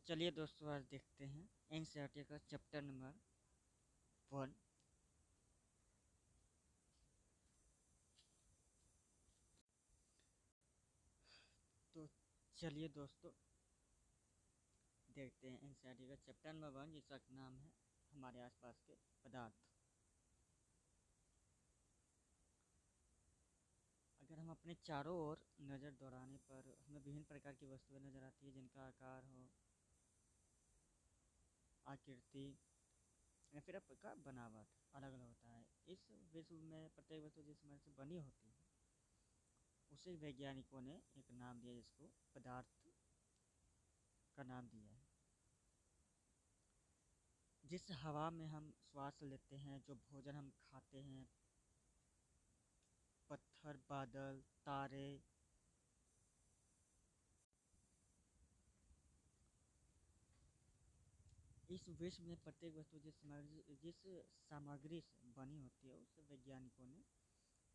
चलिए दोस्तों, आज देखते हैं एनसीईआरटी का चैप्टर नंबर 1। तो चलिए दोस्तों, देखते हैं एनसीईआरटी का चैप्टर नंबर 1, जिसका नाम है हमारे आसपास के पदार्थ। अगर हम अपने चारों ओर नज़र दौड़ाने पर हमें विभिन्न प्रकार की वस्तुएं नज़र आती है, जिनका आकार हो, आकृति या फिर आपका बनावट अलग अलग होता है। इस विश्व में प्रत्येक वस्तु जिस समय से बनी होती है उसे वैज्ञानिकों ने एक नाम दिया, जिसको पदार्थ का नाम दिया है। जिस हवा में हम श्वास लेते हैं, जो भोजन हम खाते हैं, पत्थर, बादल, तारे, इस विश्व में प्रत्येक वस्तु जिस सामग्री से बनी होती है उसे वैज्ञानिकों ने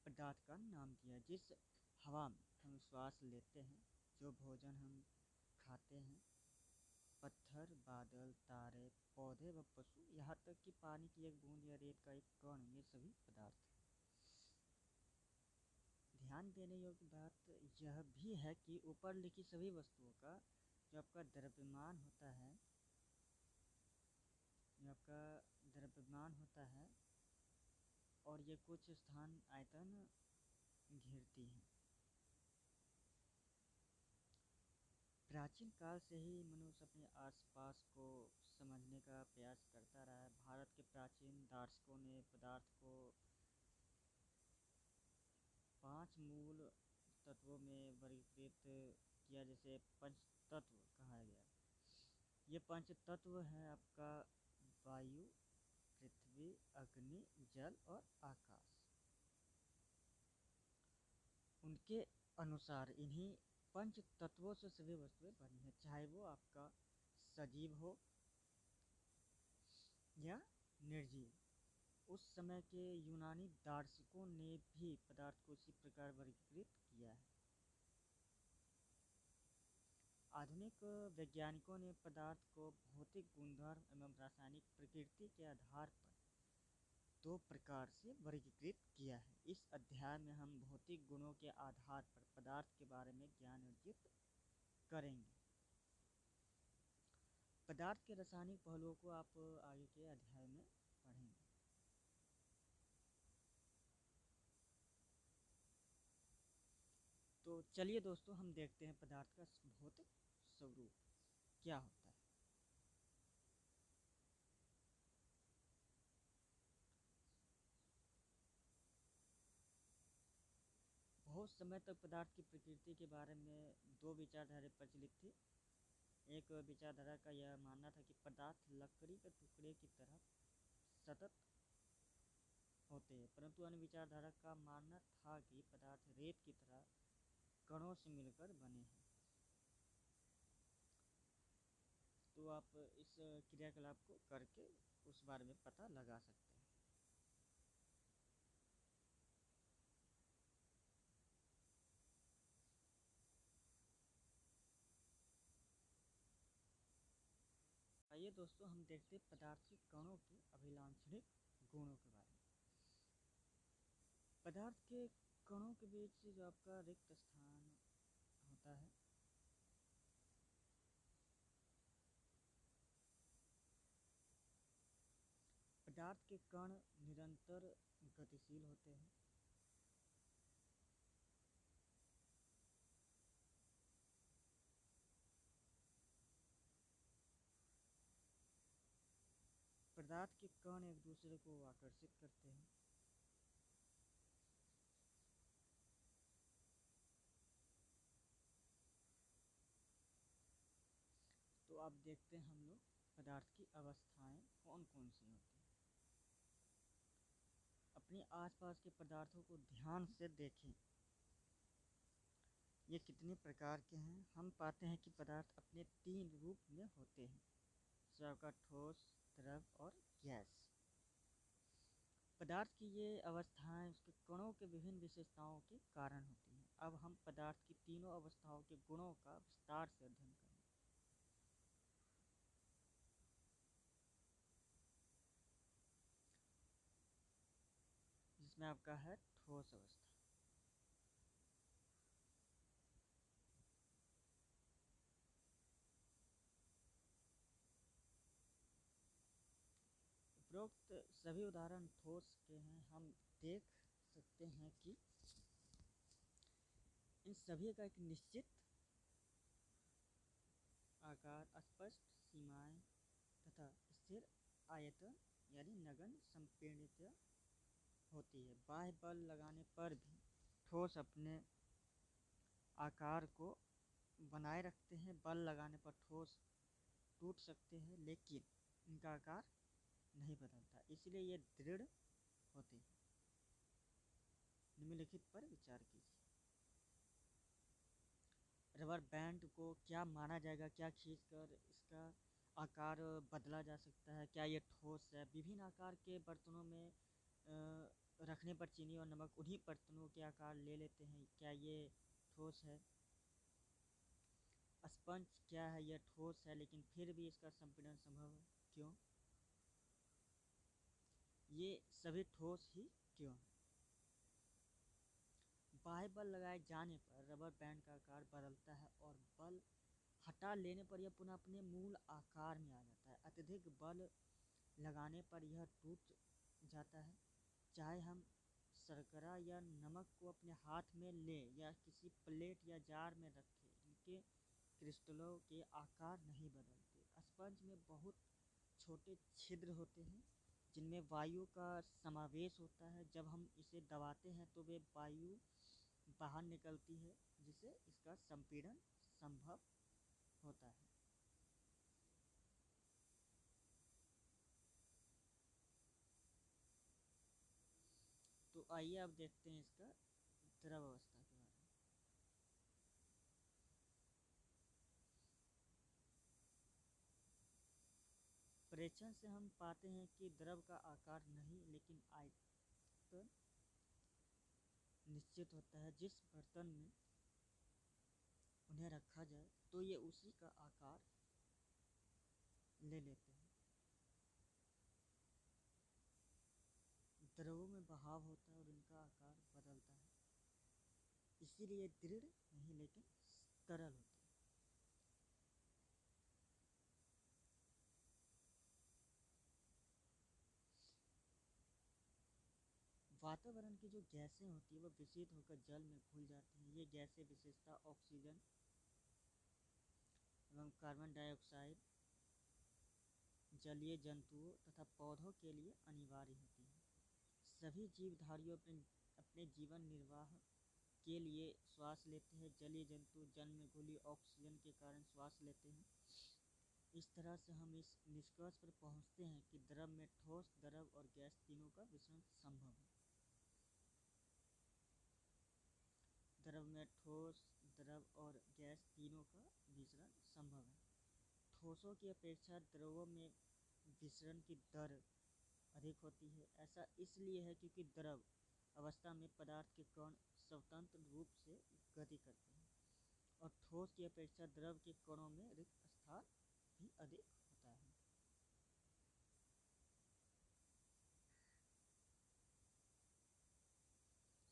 पदार्थ का नाम दिया। जिस हवा में हम श्वास लेते हैं, जो भोजन हम खाते हैं, पत्थर, बादल, तारे, पौधे व पशु, यहाँ तक कि पानी की एक बूंद या रेत का एक कण, ये सभी पदार्थ हैं। ध्यान देने योग्य बात यह भी है कि ऊपर लिखी सभी वस्तुओं का जो आपका द्रव्यमान होता है, जो आपका द्रव्यमान होता है और ये कुछ स्थान आयतन घेरती हैं। प्राचीन काल से ही मनुष्य अपने आसपास को समझने का प्रयास करता रहा है। भारत के प्राचीन दार्शनिकों ने पदार्थ को 5 मूल तत्वों में वर्गीकृत किया, जैसे पंच तत्व कहा गया। ये पंच तत्व हैं आपका वायु, पृथ्वी, अग्नि, जल और आकाश। उनके अनुसार इन्हीं पंच तत्वों से सभी वस्तुएं बनी हैं, चाहे वो आपका सजीव हो या निर्जीव। उस समय के यूनानी दार्शनिकों ने भी पदार्थ को इसी प्रकार वर्गीकृत किया है। आधुनिक वैज्ञानिकों ने पदार्थ को भौतिक गुणधर्म एवं रासायनिक प्रकृति के आधार पर 2 प्रकार से वर्गीकृत किया है। इस अध्याय में हम भौतिक गुणों के आधार पर पदार्थ के बारे में ज्ञान अर्जित करेंगे। पदार्थ के रासायनिक पहलुओं को आप आगे के अध्याय में पढ़ेंगे। तो चलिए दोस्तों, हम देखते हैं पदार्थ का भौतिक स्वरूप क्या होता है। बहुत समय तक पदार्थ की प्रकृति के बारे में 2 विचारधाराएं प्रचलित थी। एक विचारधारा का यह मानना था कि पदार्थ लकड़ी के टुकड़े की तरह सतत होते हैं, परंतु अन्य विचारधारा का मानना था कि पदार्थ रेत की तरह कणों से मिलकर बने हैं। तो आप इस क्रियाकलाप को करके उस बारे में पता लगा सकते हैं। आइए दोस्तों, हम देखते हैं पदार्थ के कणों के अभिलाक्षणिक गुणों के बारे में। पदार्थ के कणों के बीच जो आपका रिक्त स्थान होता है, पदार्थ के कण निरंतर गतिशील होते हैं। पदार्थ के कण एक दूसरे को आकर्षित करते हैं। तो आप देखते हैं हम लोग पदार्थ की अवस्थाएं कौन कौन सी होती हैं। अपने आसपास के पदार्थों को ध्यान से देखें, ये कितने प्रकार के हैं। हम पाते हैं कि पदार्थ अपने 3 रूप में होते हैं, जो का ठोस, द्रव और गैस। पदार्थ की ये अवस्थाएं उसके कणों के विभिन्न विशेषताओं के कारण होती हैं। अब हम पदार्थ की तीनों अवस्थाओं के गुणों का विस्तार से अध्ययन करेंगे। इसमें आपका है ठोस अवस्था। उपरोक्त सभी उदाहरण ठोस के हैं। हम देख सकते हैं कि इन सभी का एक निश्चित आकार, स्पष्ट सीमाएं तथा स्थिर आयतन यानी नगण्य संपीड़ितता होती है। बाह्य बल लगाने पर भी ठोस अपने आकार को बनाए रखते हैं। बल लगाने पर ठोस टूट सकते हैं, लेकिन इनका आकार नहीं बदलता, इसलिए ये दृढ़ होते हैं। निम्नलिखित पर विचार कीजिए। रबर बैंड को क्या माना जाएगा? क्या खींचकर इसका आकार बदला जा सकता है? क्या ये ठोस है? विभिन्न आकार के बर्तनों में रखने पर चीनी और नमक उन्हीं बर्तनों के आकार ले लेते हैं। क्या ये ठोस है? स्पंज क्या है? यह ठोस है, लेकिन फिर भी इसका संपीड़न संभव है। क्यों? ये सभी ठोस ही क्यों? बाह्य बल लगाए जाने पर रबर बैंड का आकार बदलता है और बल हटा लेने पर यह पुनः अपने मूल आकार में आ जाता है। अत्यधिक बल लगाने पर यह टूट जाता है। चाहे हम शर्करा या नमक को अपने हाथ में लें या किसी प्लेट या जार में रखें, इनके क्रिस्टलों के आकार नहीं बदलते। स्पंज में बहुत छोटे छिद्र होते हैं जिनमें वायु का समावेश होता है। जब हम इसे दबाते हैं तो वे वायु बाहर निकलती है, जिससे इसका संपीड़न संभव होता है। तो आइए अब देखते हैं इसका द्रव अवस्था के बारे में। परीक्षण से हम पाते हैं कि द्रव का आकार नहीं, लेकिन आयतन निश्चित होता है। जिस बर्तन में उन्हें रखा जाए तो ये उसी का आकार ले लेते हैं। द्रवों में बहाव होता है और इनका आकार बदलता है, इसीलिए दृढ़ नहीं लेकिन तरल होते हैं। वातावरण की जो गैसें होती है वह विषित होकर जल में घुल जाती हैं। ये गैसें विशेषता ऑक्सीजन एवं कार्बन डाइऑक्साइड जलीय जंतुओं तथा पौधों के लिए अनिवार्य होती हैं। सभी जीवधारियों अपने जीवन निर्वाह के लिए श्वास लेते हैं। जलीय जंतु जल में घुली ऑक्सीजन के कारण श्वास लेते हैं। इस तरह से हम इस निष्कर्ष पर पहुंचते हैं कि द्रव में ठोस, द्रव और गैस तीनों का मिश्रण संभव है। द्रव में ठोस, द्रव और गैस तीनों का मिश्रण संभव है। ठोसों की अपेक्षा द्रवों में विसरण की दर अधिक होती है। ऐसा इसलिए है क्योंकि द्रव अवस्था में पदार्थ के कण स्वतंत्र रूप से गति करते हैं और ठोस की अपेक्षा द्रव के कणों में रिक्त स्थान भी अधिक होता है।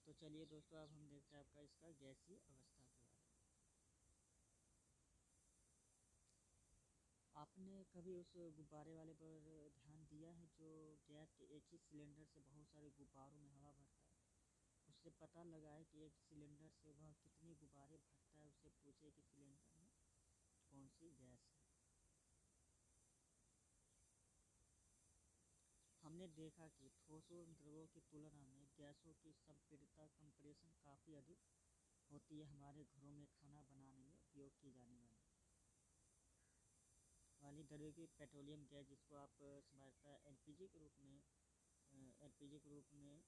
तो चलिए दोस्तों, अब हम देखते हैं आपका इसका गैसीय अवस्था के बारे में। आपने कभी उस गुब्बारे वाले पर ध्यान दिया है जो गैस के एक ही सिलेंडर से बहुत सारे गुब्बारों में हवा भरता है? उससे पता लगाए कि एक सिलेंडर से वह कितने गुब्बारे भरता है। उससे पूछे कि सिलेंडर में कौन सी गैस है। हमने देखा कि ठोसों द्रवों की तुलना में गैसों की संपीड़ितता कंप्रेशन काफ़ी अधिक होती है। हमारे घरों में खाना बनाने में उपयोग की जाने वाली द्रव्य की पेट्रोलियम गैस, जिसको आप समझता एलपीजी के रूप में एलपीजी के रूप में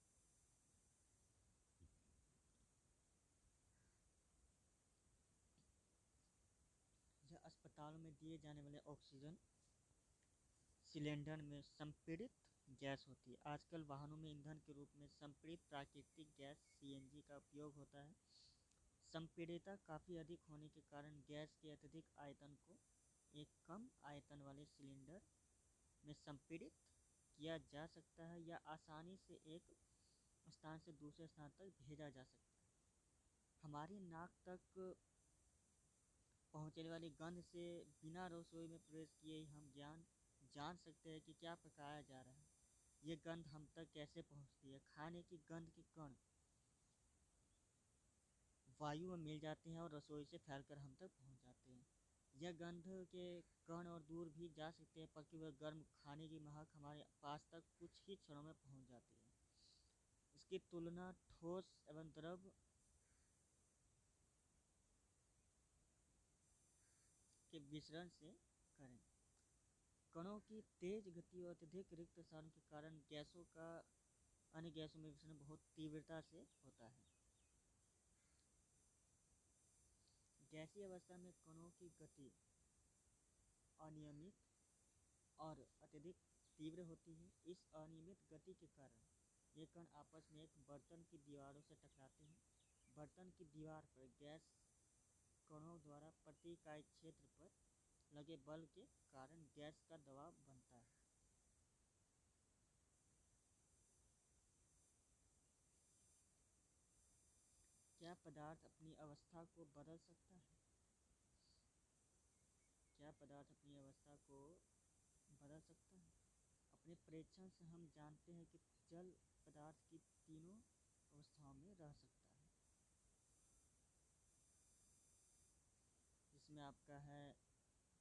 या अस्पतालों में दिए जाने वाले ऑक्सीजन सिलेंडर में संपीड़ित गैस होती है। आजकल वाहनों में ईंधन के रूप में संपीड़ित प्राकृतिक गैस सीएनजी का उपयोग होता है। संपीड़ितता काफ़ी अधिक होने के कारण गैस के अत्यधिक आयतन को एक कम आयतन वाले सिलेंडर में संपीड़ित किया जा सकता है या आसानी से एक स्थान से दूसरे स्थान तक भेजा जा सकता है। हमारी नाक तक पहुँचने वाली गंध से बिना रसोई में प्रवेश किए ही हम जान सकते हैं कि क्या पकाया जा रहा है। ये गंध हम तक कैसे पहुँचती है? खाने की गंध के कण वायु में मिल जाते हैं और रसोई से फैलकर हम तक पहुँच जाते हैं। यह गंध के कण और दूर भी जा सकते हैं, पकी हुए गर्म खाने की महक हमारे पास तक कुछ ही क्षणों में पहुँच जाती है। इसकी तुलना ठोस एवं द्रव के मिश्रण से करें। कणों की तेज गति और अत्यधिक रिक्त स्थान के कारण गैसों का अन्य गैसों में मिश्रण बहुत तीव्रता से होता है। गैसीय अवस्था में कणों की गति अनियमित और अत्यधिक तीव्र होती है। इस अनियमित गति के कारण ये कण आपस में एक बर्तन की दीवारों से टकराते हैं। बर्तन की दीवार पर गैस कणों द्वारा प्रति इकाई क्षेत्र पर लगे बल के कारण गैस का दबाव बनता है। क्या पदार्थ अपनी अवस्था को बदल सकता है? क्या पदार्थ अपनी अवस्था को बदल सकता है? अपने परीक्षण से हम जानते हैं कि जल पदार्थ की तीनों अवस्थाओं में रह सकता है, जिसमें आपका है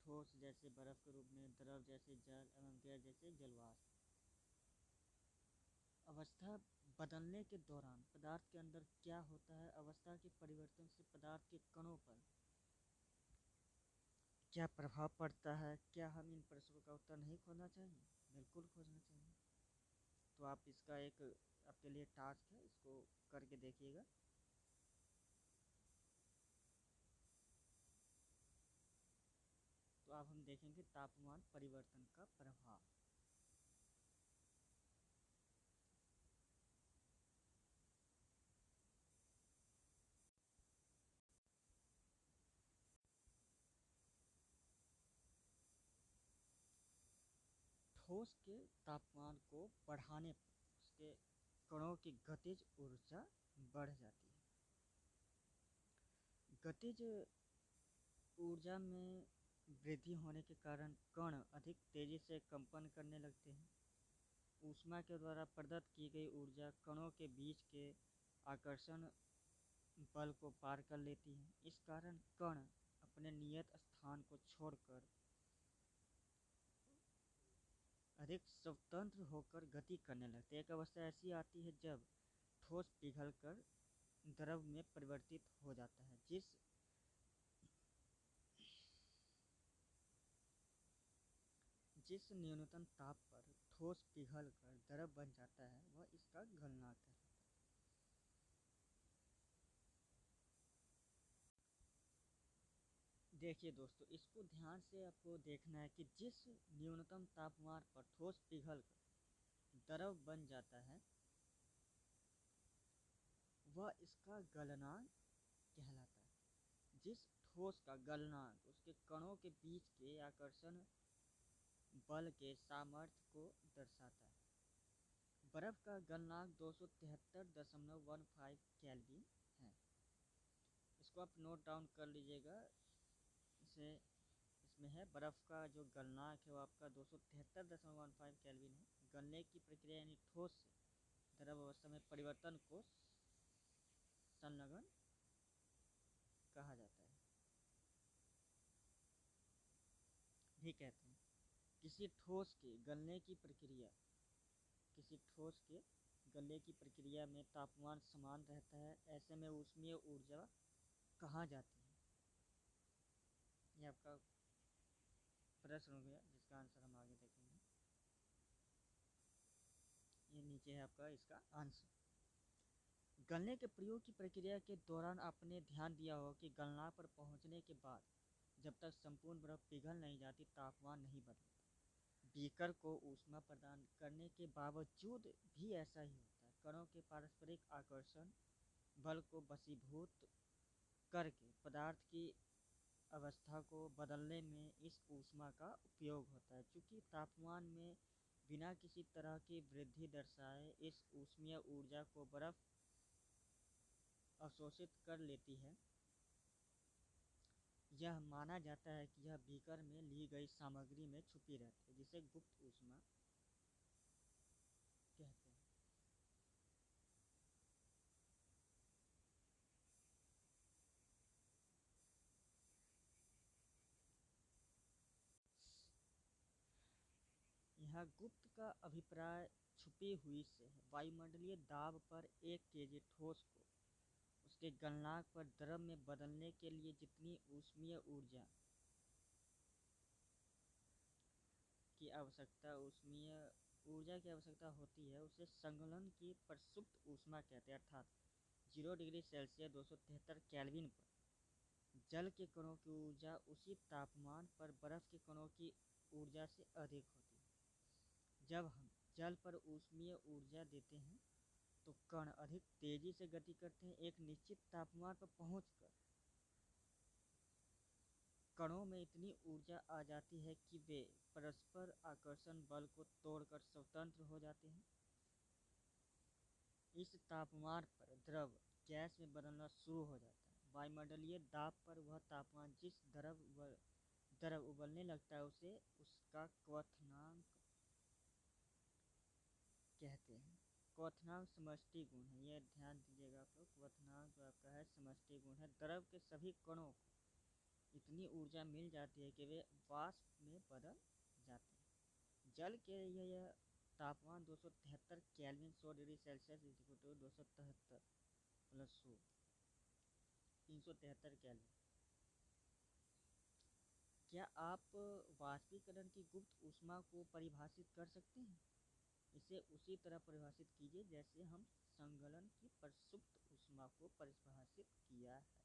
ठोस जैसे बर्फ के रूप में, द्रव जैसे जल एवं गैस जैसे जलवाष्प। अवस्था बदलने के दौरान पदार्थ के अंदर क्या होता है? अवस्था के परिवर्तन से पदार्थ के कणों पर क्या प्रभाव पड़ता है? क्या हम इन प्रश्नों का उत्तर नहीं खोजना चाहिए? बिल्कुल खोजना चाहिए। तो आप इसका एक आपके लिए टास्क है, इसको करके देखिएगा। तो अब हम देखेंगे तापमान परिवर्तन का प्रभाव। ठोस के तापमान को बढ़ाने पर उसके कणों की गतिज ऊर्जा बढ़ जाती है। गतिज ऊर्जा में वृद्धि होने के कारण कण अधिक तेजी से कंपन करने लगते हैं। ऊष्मा के द्वारा प्रदत्त की गई ऊर्जा कणों के बीच के आकर्षण बल को पार कर लेती है। इस कारण कण अपने नियत स्थान को छोड़कर अधिक स्वतंत्र होकर गति करने लगते हैं। एक अवस्था ऐसी आती है जब ठोस पिघलकर द्रव में परिवर्तित हो जाता है। जिस न्यूनतम ताप पर ठोस पिघलकर द्रव बन जाता है वह इसका गलनांक कहलाता है। देखिए दोस्तों, इसको ध्यान से आपको देखना है कि जिस न्यूनतम तापमान पर ठोस पिघलकर द्रव बन जाता है वह इसका गलनांक कहलाता है। जिस ठोस का गलनांक उसके कणों के बीच के आकर्षण बल के सामर्थ्य को दर्शाता है। बर्फ का गलनांक 273.15 केल्विन है। इसको आप नोट डाउन कर लीजिएगा। इसे इसमें है बर्फ का जो गलनांक है वो आपका 273.15 केल्विन है। गलने की प्रक्रिया यानी ठोस से द्रव अवस्था में परिवर्तन को संलग्न कहा जाता है भी कहते हैं। किसी ठोस के गलने की प्रक्रिया किसी ठोस के गलने की प्रक्रिया में तापमान समान रहता है, ऐसे में ऊष्मीय ऊर्जा कहाँ जाती है? ये आपका प्रश्न हो गया, जिसका आंसर हम आगे देखेंगे। ये नीचे है आपका इसका आंसर। गलने के प्रयोग की प्रक्रिया के दौरान आपने ध्यान दिया हो कि गलनांक पर पहुंचने के बाद जब तक संपूर्ण बर्फ पिघल नहीं जाती तापमान नहीं बदलता। बीकर को ऊष्मा प्रदान करने के बावजूद भी ऐसा ही होता है। कणों के पारस्परिक आकर्षण बल को वशीभूत करके पदार्थ की अवस्था को बदलने में इस ऊष्मा का उपयोग होता है। चूँकि तापमान में बिना किसी तरह की वृद्धि दर्शाए इस ऊष्मीय ऊर्जा को बर्फ अवशोषित कर लेती है। यह माना जाता है कि यह बीकर में ली गई सामग्री में छुपी रहती है, जिसे गुप्त ऊष्मा कहते हैं। यहाँ गुप्त का अभिप्राय छुपी हुई से है। वायुमंडलीय दाब पर 1 kg ठोस को उसके गलनांक पर द्रव में बदलने के लिए जितनी ऊष्मीय ऊर्जा की आवश्यकता होती है, उसे संगलन की प्रसुप्त ऊष्मा कहते हैं। अर्थात 0 डिग्री सेल्सियस 273 केल्विन पर जल के कणों की ऊर्जा उसी तापमान पर बर्फ के कणों की ऊर्जा से अधिक होती है। जब हम जल पर ऊष्मीय ऊर्जा देते हैं तो कण अधिक तेजी से गति करते हैं। एक निश्चित तापमान पर पहुंचकर कणों में इतनी ऊर्जा आ जाती है कि वे परस्पर आकर्षण बल को तोड़कर स्वतंत्र हो जाते हैं। इस तापमान पर द्रव गैस में बदलना शुरू हो जाता है। वायुमंडलीय दाब पर वह तापमान जिस द्रव उबलने लगता है उसे उसका क्वथनांक कहते हैं। क्वथनांक समष्टि गुण है, यह ध्यान दीजिएगा आप लोग। क्वथनांक जो आपका है समष्टि गुण है। द्रव के सभी कणों को इतनी ऊर्जा मिल जाती है कि वे वाष्प में बदल जाते हैं। जल के लिए यह तापमान 273 kelvin 100 degree Celsius equal to 273 plus 100 373 kelvin. क्या आप वाष्पीकरण की गुप्त ऊष्मा को परिभाषित कर सकते हैं? इसे उसी तरह परिभाषित कीजिए जैसे हम संगलन की प्रसुप्त ऊष्मा को परिभाषित किया है।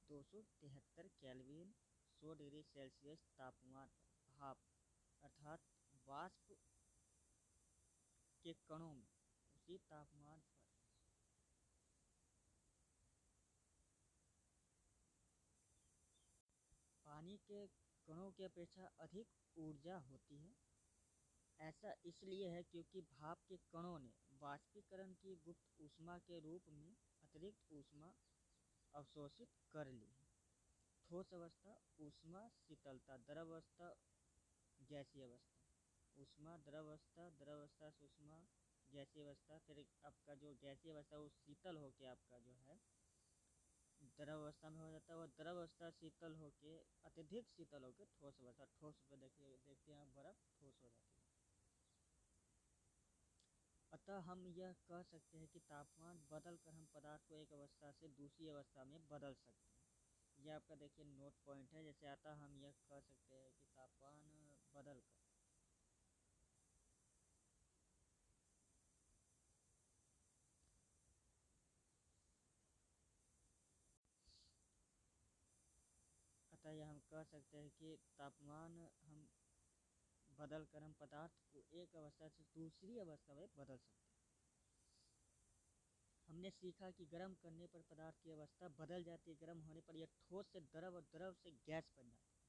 273 केल्विन 100 डिग्री सेल्सियस तापमान पर भाप अर्थात वाष्प के कणों में उसी तापमान पर पानी के कणों की अपेक्षा अधिक ऊर्जा होती है। ऐसा इसलिए है क्योंकि भाप के कणों ने वाष्पीकरण की गुप्त ऊष्मा के रूप में अतिरिक्त ऊष्मा अवशोषित कर ली है। ठोस अवस्था ऊष्मा शीतलता, द्रव अवस्था गैसीय अवस्था, ऊष्मा द्रव अवस्था, द्रव अवस्था से ऊष्मा गैसीय अवस्था। फिर आपका जो गैसीय अवस्था वो शीतल होके आपका जो है द्रव अवस्था में हो जाता है। और द्रव अवस्था शीतल होके अत्यधिक शीतल होकर ठोस अवस्था, ठोस पे देखते हैं बर्फ ठोस हो जाती है। अतः हम यह कह सकते हैं कि तापमान बदल कर हम पदार्थ को एक अवस्था से दूसरी अवस्था में बदल सकते हैं। यह आपका देखिए नोट पॉइंट है। जैसे आता हम यह कह सकते हैं कि तापमान बदल कर अतः यह हम कह सकते हैं कि तापमान हम बदल कर हम पदार्थ को एक अवस्था से दूसरी अवस्था में बदल सकते हैं। हमने सीखा कि गर्म करने पर पदार्थ की अवस्था बदल जाती है। गर्म होने पर यह ठोस से द्रव और द्रव से गैस बन जाती है।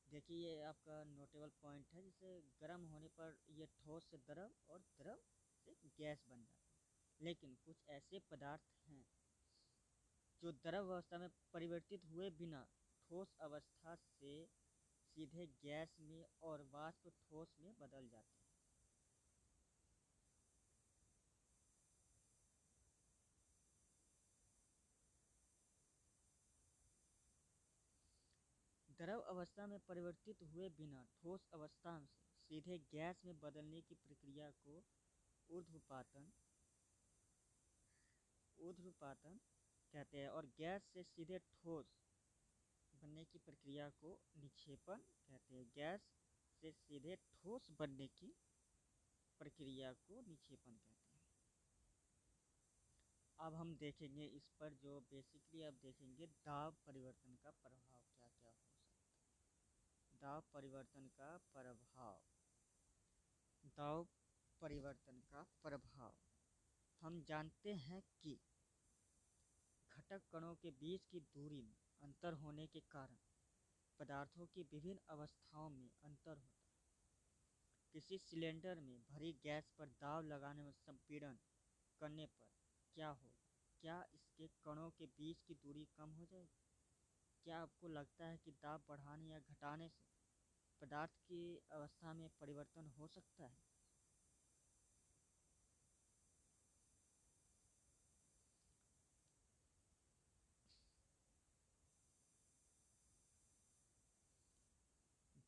देखिए ये आपका नोटेबल पॉइंट है। जिसे गर्म होने पर यह ठोस से द्रव और द्रव से गैस बन जाती है। लेकिन कुछ ऐसे पदार्थ हैं जो द्रव अवस्था में परिवर्तित हुए बिना ठोस अवस्था से सीधे गैस में और वाष्प ठोस में बदल जाते हैं। द्रव अवस्था में परिवर्तित हुए बिना ठोस अवस्था से सीधे गैस में बदलने की प्रक्रिया को ऊर्ध्वपातन ऊर्ध्वपातन कहते हैं। और गैस से सीधे ठोस बनने की प्रक्रिया को निक्षेपण कहते हैं। गैस से सीधे ठोस बनने की प्रक्रिया को निक्षेपण कहते हैं। अब हम देखेंगे इस पर जो बेसिकली अब देखेंगे दाब परिवर्तन का प्रभाव क्या क्या हो सकता है। दाब परिवर्तन का प्रभाव। दाब परिवर्तन का प्रभाव हम जानते हैं कि घटक कणों के बीच की दूरी में अंतर होने के कारण पदार्थों की विभिन्न अवस्थाओं में अंतर होता है। किसी सिलेंडर में भरी गैस पर दाब लगाने में संपीड़न करने पर क्या होगा? क्या इसके कणों के बीच की दूरी कम हो जाएगी? क्या आपको लगता है कि दाब बढ़ाने या घटाने से पदार्थ की अवस्था में परिवर्तन हो सकता है?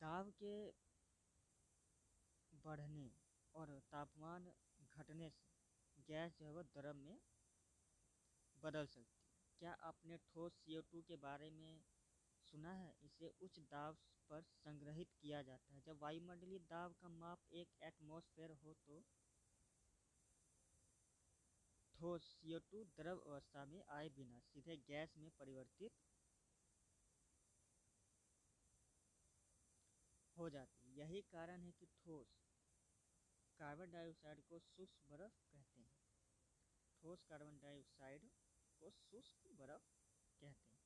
दाब के बढ़ने और तापमान घटने से गैस जो है वह द्रव में बदल सकती है। क्या आपने ठोस CO2 के बारे में सुना है? इसे उच्च दाब पर संग्रहित किया जाता है। जब वायुमंडलीय दाब का माप 1 एटमॉस्फेयर हो तो ठोस CO2 द्रव अवस्था में आए बिना सीधे गैस में परिवर्तित हो जाती है। यही कारण है कि ठोस कार्बन डाइऑक्साइड को शुष्क बर्फ कहते हैं। ठोस कार्बन डाइऑक्साइड को शुष्क बर्फ कहते हैं।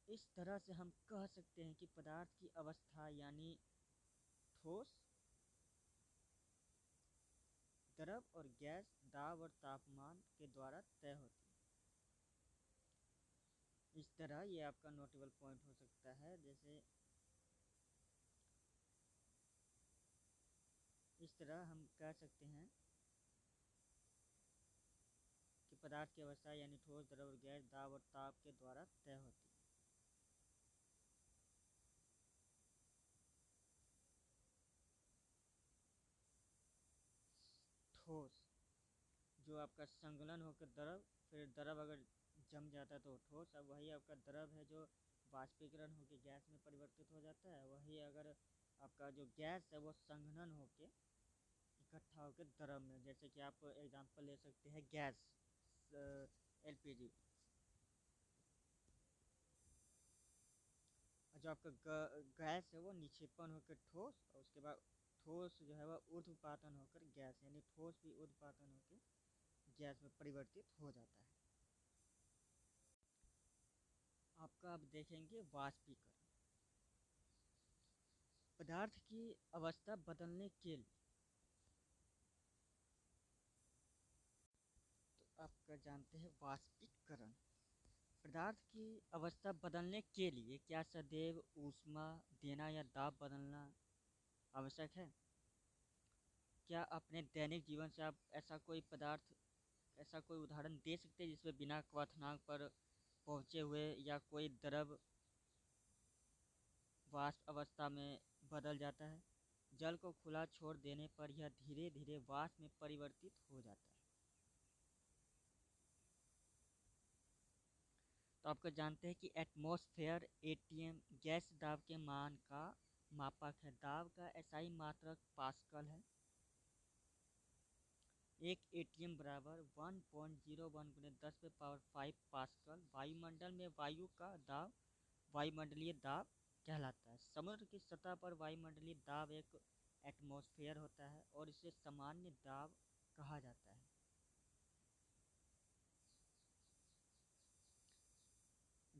इस तरह से हम कह सकते हैं कि पदार्थ की अवस्था यानी ठोस, द्रव और गैस दाब और तापमान के द्वारा तय होती है। इस तरह ये आपका नोटेबल पॉइंट हो सकता है। जैसे इस तरह हम कह सकते हैं कि पदार्थ की अवस्था यानी ठोस, द्रव और गैस दाब और ताप के द्वारा तय होती है। ठोस जो आपका संगलन होकर द्रव, फिर द्रव अगर जम जाता है तो ठोस। अब वही आपका द्रव है जो वाष्पीकरण होकर गैस में परिवर्तित हो जाता है। वही अगर आपका जो गैस है वो संघनन होकर इकट्ठा होकर द्रव में, जैसे कि आप एग्जांपल ले सकते हैं गैस, LPG। जो आपका गैस है वो निक्षेपण होकर ठोस, और उसके बाद ठोस जो है वह ऊर्ध्वपातन होकर गैस, यानी ठोस भी ऊर्ध्वपातन होकर गैस में परिवर्तित हो जाता है। आपका अब देखेंगे वाष्पीकरण। पदार्थ की अवस्था बदलने के लिए तो आपका जानते हैं वाष्पीकरण। पदार्थ की अवस्था बदलने के लिए क्या सदैव ऊष्मा देना या दाब बदलना आवश्यक है? क्या अपने दैनिक जीवन से आप ऐसा कोई उदाहरण दे सकते हैं जिसमें बिना क्वथनांक पर पहुँचे हुए या कोई द्रव वाष्प अवस्था में बदल जाता है? जल को खुला छोड़ देने पर यह धीरे धीरे वाष्प में परिवर्तित हो जाता है। तो आपको जानते हैं कि एटमॉस्फेयर ATM गैस दाब के मान का मापक है। दाब का SI मात्रक पास्कल है। एक ATM बराबर 1.01 गुने 10⁵ पास्कल। वायुमंडल में वायु का दाब वायुमंडलीय दाब कहलाता है। समुद्र की सतह पर वायुमंडलीय दाब एक एटमॉस्फेयर होता है और इसे सामान्य दाब कहा जाता है।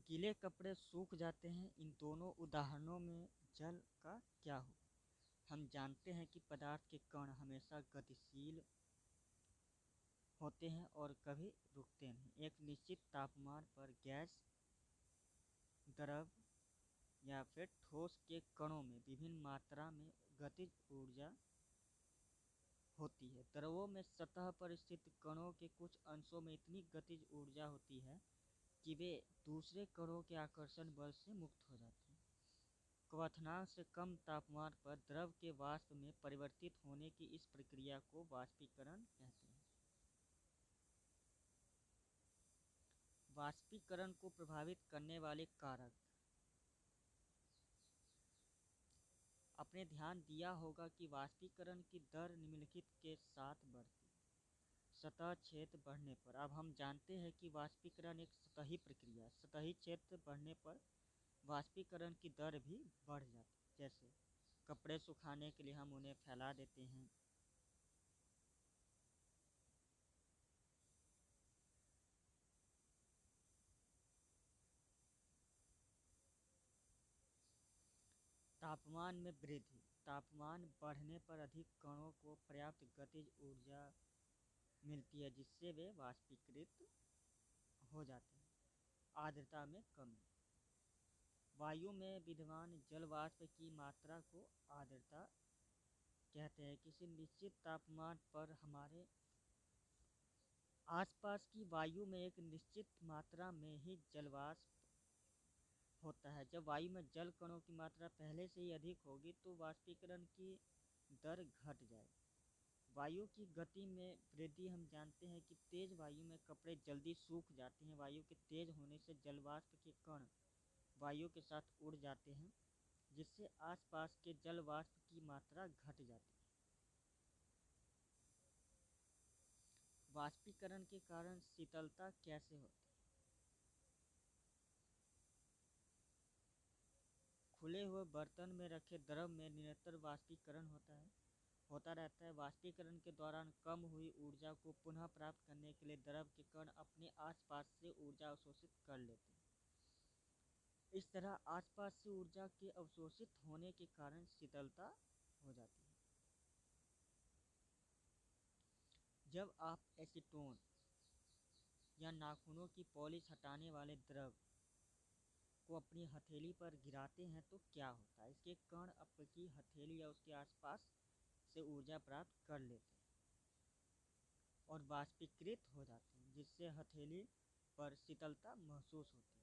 गीले कपड़े सूख जाते हैं, इन दोनों उदाहरणों में जल का क्या हो? हम जानते हैं कि पदार्थ के कण हमेशा गतिशील होते हैं और कभी रुकते नहीं। एक निश्चित तापमान पर गैस, द्रव या फिर ठोस के कणों में विभिन्न मात्रा में गतिज ऊर्जा होती है। द्रवों में सतह पर स्थित कणों के कुछ अंशों में इतनी गतिज ऊर्जा होती है कि वे दूसरे कणों के आकर्षण बल से मुक्त हो जाते हैं। क्वथनांक से कम तापमान पर द्रव के वाष्प में परिवर्तित होने की इस प्रक्रिया को वाष्पीकरण कहते हैं। वाष्पीकरण को प्रभावित करने वाले कारक। आपने ध्यान दिया होगा कि वाष्पीकरण की दर निम्नलिखित के साथ बढ़ती है। सतह क्षेत्र बढ़ने पर। अब हम जानते हैं कि वाष्पीकरण एक सतही प्रक्रिया है। सतही क्षेत्र बढ़ने पर वाष्पीकरण की दर भी बढ़ जाती है। जैसे कपड़े सुखाने के लिए हम उन्हें फैला देते हैं, तापमान में वृद्धि। तापमान बढ़ने पर अधिक कणों को पर्याप्त गतिज ऊर्जा मिलती है जिससे वे वाष्पीकृत हो जाते हैं। आर्द्रता में कमी। वायु में विद्यमान जल वाष्प की मात्रा को आर्द्रता कहते हैं। किसी निश्चित तापमान पर हमारे आसपास की वायु में एक निश्चित मात्रा में ही जल वाष्प होता है। जब वायु में जल कणों की मात्रा पहले से ही अधिक होगी तो वाष्पीकरण की दर घट जाएगी। वायु की गति में वृद्धि। हम जानते हैं कि तेज वायु में कपड़े जल्दी सूख जाते हैं। वायु के तेज होने से जल वाष्प के कण वायु के साथ उड़ जाते हैं जिससे आसपास के जल वाष्प की मात्रा घट जाती है। वाष्पीकरण के कारण शीतलता कैसे होती है? खुले हुए बर्तन में रखे द्रव में निरंतर वाष्पीकरण होता रहता है। वाष्पीकरण के दौरान कम हुई ऊर्जा को पुनः प्राप्त करने के लिए द्रव के कण अपने आसपास से ऊर्जा अवशोषित कर लेते हैं। इस तरह आसपास से ऊर्जा के अवशोषित होने के कारण शीतलता हो जाती है। जब आप एसीटोन या नाखूनों की पॉलिश हटाने वाले द्रव को अपनी हथेली पर गिराते हैं तो क्या होता है? इसके कण आपकी हथेली या उसके आसपास से ऊर्जा प्राप्त कर लेते हैं और वाष्पीकृत हो जाते हैं जिससे हथेली पर शीतलता महसूस होती है।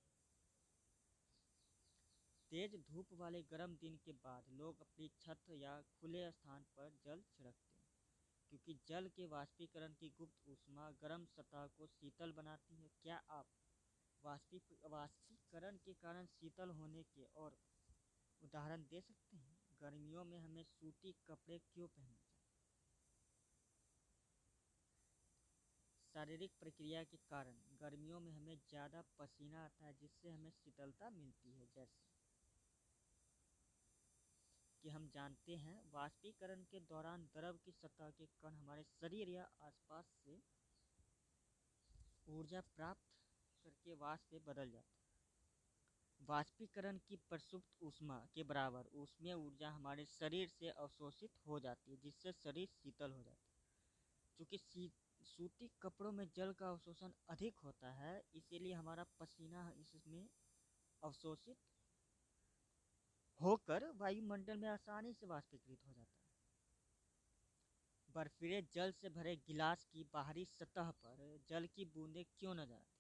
तेज धूप वाले गर्म दिन के बाद लोग अपनी छत या खुले स्थान पर जल छिड़कते हैं क्योंकि जल के वाष्पीकरण की गुप्त ऊष्मा गर्म सतह को शीतल बनाती है। क्या आप वाष्पीकरण के कारण शीतल होने के और उदाहरण दे सकते हैं? गर्मियों में हमें सूती कपड़े क्यों पहनने चाहिए? शारीरिक प्रक्रिया के कारण गर्मियों में हमें ज़्यादा पसीना आता है जिससे हमें शीतलता मिलती है। जैसे कि हम जानते हैं वाष्पीकरण के दौरान द्रव की सतह के कण हमारे शरीर या आसपास से ऊर्जा प्राप्त करके वाष्प में बदल जाते हैं। वाष्पीकरण की प्रसुप्त ऊष्मा के बराबर ऊष्मीय ऊर्जा हमारे शरीर से अवशोषित हो जाती है जिससे शरीर शीतल हो जाता है। चूँकि सूती कपड़ों में जल का अवशोषण अधिक होता है इसीलिए हमारा पसीना इसमें अवशोषित होकर वायुमंडल में आसानी से वाष्पीकृत हो जाता है। बर्फीले जल से भरे गिलास की बाहरी सतह पर जल की बूंदें क्यों नजर आती?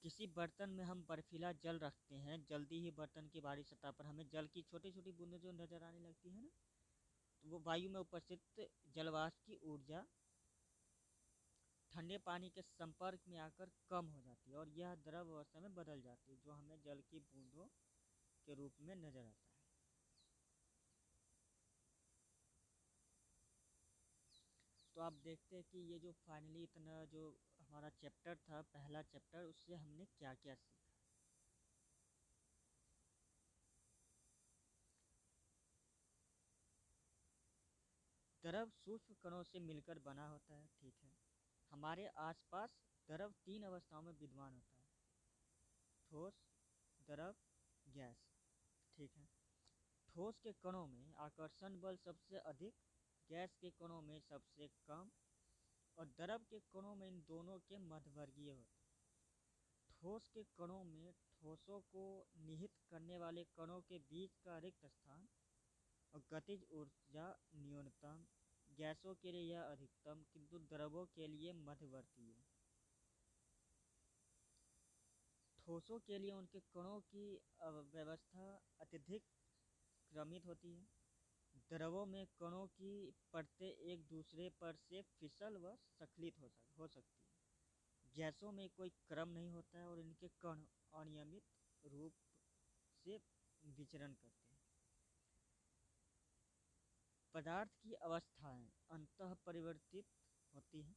किसी बर्तन में हम बर्फीला जल रखते हैं जल्दी ही बर्तन की बाहरी सतह पर हमें जल की छोटी छोटी बूंदें जो नजर आने लगती है ना, तो वो वायु में उपस्थित जलवाष्प की ऊर्जा ठंडे पानी के संपर्क में आकर कम हो जाती है और यह द्रव अवस्था में बदल जाती है जो हमें जल की बूंदों के रूप में नजर आता है। तो आप देखते हैं कि ये जो फाइनली इतना जो हमारा चैप्टर था पहला चैप्टर उससे हमने क्या क्या सीखा। द्रव सूक्ष्म कणों से मिलकर बना होता है, ठीक है। हमारे आसपास द्रव तीन अवस्थाओं में विद्यमान होता है, ठोस, द्रव, गैस, ठीक है। ठोस के कणों में आकर्षण बल सबसे अधिक, गैस के कणों में सबसे कम और द्रव के कणों में इन दोनों के मध्यवर्गीय होते हैं। ठोस के कणों में ठोसों को निहित करने वाले कणों के बीच का रिक्त स्थान और गतिज ऊर्जा न्यूनतम, गैसों के लिए यह अधिकतम किंतु द्रवों के लिए मध्यवर्ती है। ठोसों के लिए उनके कणों की व्यवस्था अत्यधिक क्रमित होती है। द्रवों में कणों की परतें एक दूसरे पर से फिसल व स्खलित हो सकती है। गैसों में कोई क्रम नहीं होता है और इनके कण अनियमित रूप से विचरण करते हैं। पदार्थ की अवस्थाएं अंतः परिवर्तित होती हैं।